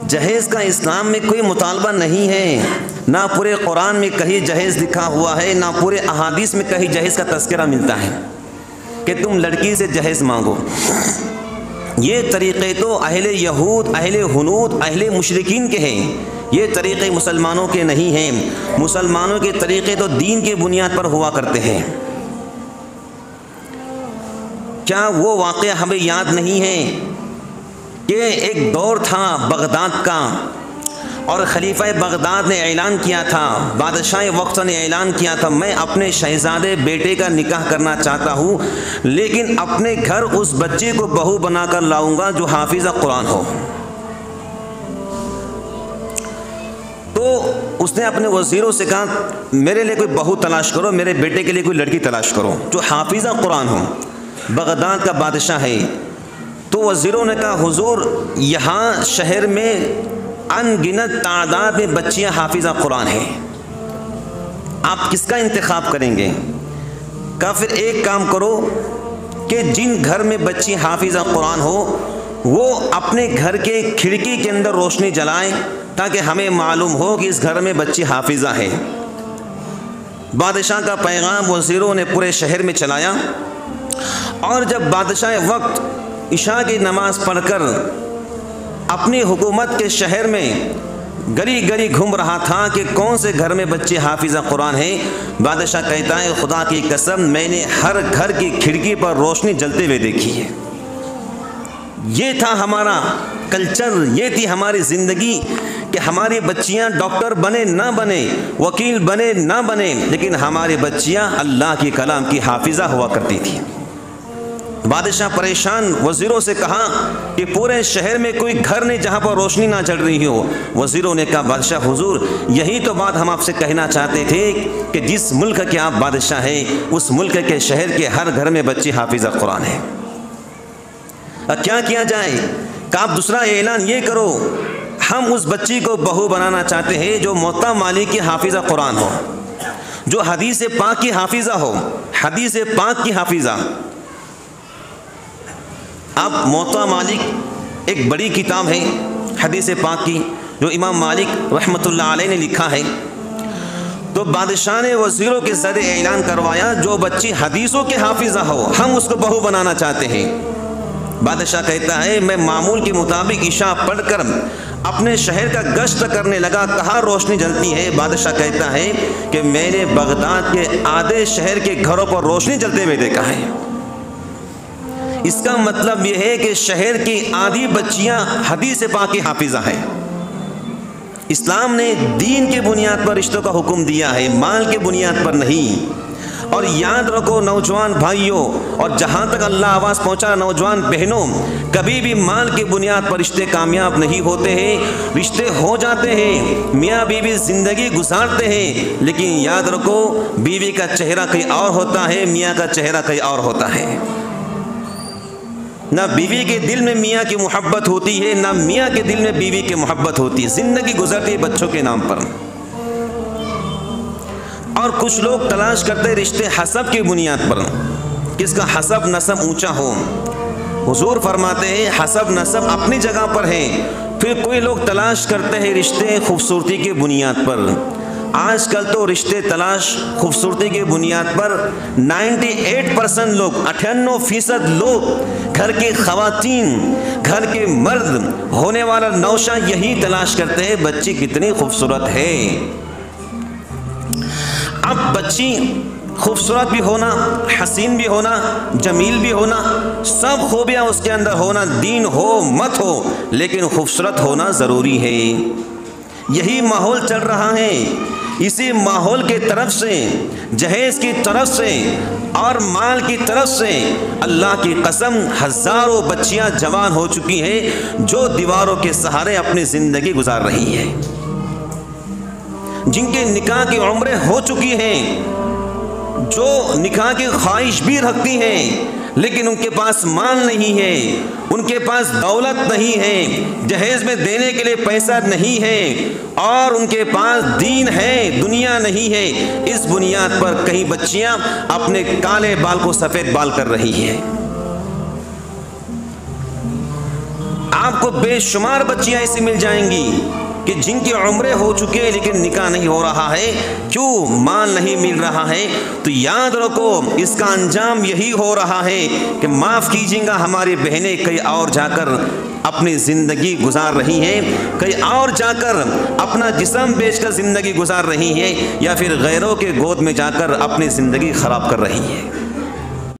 जहेज़ का इस्लाम में कोई मुतालबा नहीं है, ना पूरे कुरान में कहीं जहेज़ लिखा हुआ है, ना पूरे अहादीस में कहीं जहेज़ का तज़किरा मिलता है कि तुम लड़की से जहेज़ मांगो। ये तरीक़े तो अहले यहूद, अहले हुनूद, अहले मुशरिकीन के हैं, ये तरीक़े मुसलमानों के नहीं हैं। मुसलमानों के तरीक़े तो दीन के बुनियाद पर हुआ करते हैं। क्या वो वाक़या हमें याद नहीं है कि एक दौर था बगदाद का और खलीफा बगदाद ने ऐलान किया था, बादशाह वक्त ने ऐलान किया था, मैं अपने शहज़ादे बेटे का निकाह करना चाहता हूँ, लेकिन अपने घर उस बच्चे को बहू बनाकर लाऊंगा जो हाफिज़ कुरान हो। तो उसने अपने वज़ीरों से कहा, मेरे लिए कोई बहू तलाश करो, मेरे बेटे के लिए कोई लड़की तलाश करो जो हाफिज़ कुरान हो। बगदाद का बादशाह है। तो वज़ीरों ने कहा, हुजूर यहाँ शहर में अनगिनत तादाद में बच्चियाँ हाफिज़ा कुरान हैं, आप किसका इंतखाब करेंगे? कहा फिर एक काम करो कि जिन घर में बच्ची हाफिज़ा कुरान हो वो अपने घर के खिड़की के अंदर रोशनी जलाएं ताकि हमें मालूम हो कि इस घर में बच्ची हाफिज़ा है। बादशाह का पैगाम वज़ीरों ने पूरे शहर में चलाया और जब बादशाह वक्त इशा की नमाज़ पढ़कर अपनी हुकूमत के शहर में गली गली घूम रहा था कि कौन से घर में बच्चे हाफिज़ा कुरान है, बादशाह कहता है, खुदा की कसम मैंने हर घर की खिड़की पर रोशनी जलते हुए देखी है। ये था हमारा कल्चर, ये थी हमारी ज़िंदगी कि हमारी बच्चियां डॉक्टर बने ना बने, वकील बने ना बने, लेकिन हमारी बच्चियां अल्लाह की कलाम की हाफिज़ा हुआ करती थी। बादशाह परेशान वज़ीरों से कहा कि पूरे शहर में कोई घर नहीं जहाँ पर रोशनी ना जल रही हो। वज़ीरों ने कहा, बादशाह हुजूर यही तो बात हम आपसे कहना चाहते थे कि जिस मुल्क के आप बादशाह हैं उस मुल्क के शहर के हर घर में बच्ची हाफिज़ा कुरान है। अब क्या किया जाए? कि आप दूसरा ऐलान ये करो, हम उस बच्ची को बहू बनाना चाहते हैं जो मोता मालिक की हाफिज़ा कुरान हो, जो हदीस पाक की हाफिज़ा हो, हदीस पाक की हाफिज़ा। अब मोता मालिक एक बड़ी किताब है हदीस पाक की जो इमाम मालिक रहमतुल्लाह अलैह ने लिखा है। तो बादशाह ने वज़ीरों के ज़रिए ऐलान करवाया, जो बच्ची हदीसों के हाफिज़ा हो हम उसको बहू बनाना चाहते हैं। बादशाह कहता है, मैं मामूल के मुताबिक इशा पढ़कर अपने शहर का गश्त करने लगा, कहाँ रोशनी जलती है? बादशाह कहता है कि मैंने बगदाद के आधे शहर के घरों पर रोशनी जलते हुए देखा है। इसका मतलब यह है कि शहर की आधी बच्चियां हदीस पाक की हाफिज़ा है। इस्लाम ने दीन के बुनियाद पर रिश्तों का हुक्म दिया है, माल के बुनियाद पर नहीं। और याद रखो नौजवान भाइयों, और जहाँ तक अल्लाह आवाज़ पहुँचा नौजवान बहनों, कभी भी माल के बुनियाद पर रिश्ते कामयाब नहीं होते हैं। रिश्ते हो जाते हैं, मियाँ बीवी ज़िंदगी गुजारते हैं, लेकिन याद रखो बीवी का चेहरा कहीं और होता है, मियाँ का चेहरा कहीं और होता है। ना बीवी के दिल में मियाँ की मोहब्बत होती है, ना मियाँ के दिल में बीवी की मोहब्बत होती है। ज़िंदगी गुजरती है बच्चों के नाम पर। और कुछ लोग तलाश करते हैं रिश्ते हसब की बुनियाद पर, किसका हसब नसब ऊंचा हो। हुजूर फरमाते हैं हसब नसब अपनी जगह पर है, फिर कोई लोग तलाश करते हैं रिश्ते खूबसूरती की बुनियाद पर। आजकल तो रिश्ते तलाश खूबसूरती की बुनियाद पर 98% लोग, 98% लोग, घर के ख़वातीन, घर के मर्द, होने वाला नौशा यही तलाश करते हैं बच्ची कितनी खूबसूरत है। अब बच्ची खूबसूरत भी होना, हसीन भी होना, जमील भी होना, सब खूबियाँ उसके अंदर होना, दीन हो मत हो, लेकिन खूबसूरत होना ज़रूरी है। यही माहौल चल रहा है। इसी माहौल के तरफ से, जहेज़ की तरफ से और माल की तरफ से अल्लाह की कसम हज़ारों बच्चियां जवान हो चुकी हैं जो दीवारों के सहारे अपनी ज़िंदगी गुजार रही हैं, जिनके निकाह की उम्रें हो चुकी हैं, जो निकाह की ख्वाहिश भी रखती हैं, लेकिन उनके पास माल नहीं है, उनके पास दौलत नहीं है, जहेज़ में देने के लिए पैसा नहीं है, और उनके पास दीन है, दुनिया नहीं है। इस बुनियाद पर कई बच्चियां अपने काले बाल को सफ़ेद बाल कर रही हैं। आपको बेशुमार बच्चियां ऐसी मिल जाएंगी कि जिनकी उम्रें हो चुकी है लेकिन निकाह नहीं हो रहा है। क्यों? माल नहीं मिल रहा है। तो याद रखो इसका अंजाम यही हो रहा है कि माफ़ कीजिएगा, हमारी बहनें कहीं और जाकर अपनी ज़िंदगी गुजार रही हैं, कहीं और जाकर अपना जिस्म बेचकर ज़िंदगी गुजार रही हैं, या फिर गैरों के गोद में जाकर अपनी ज़िंदगी ख़राब कर रही हैं।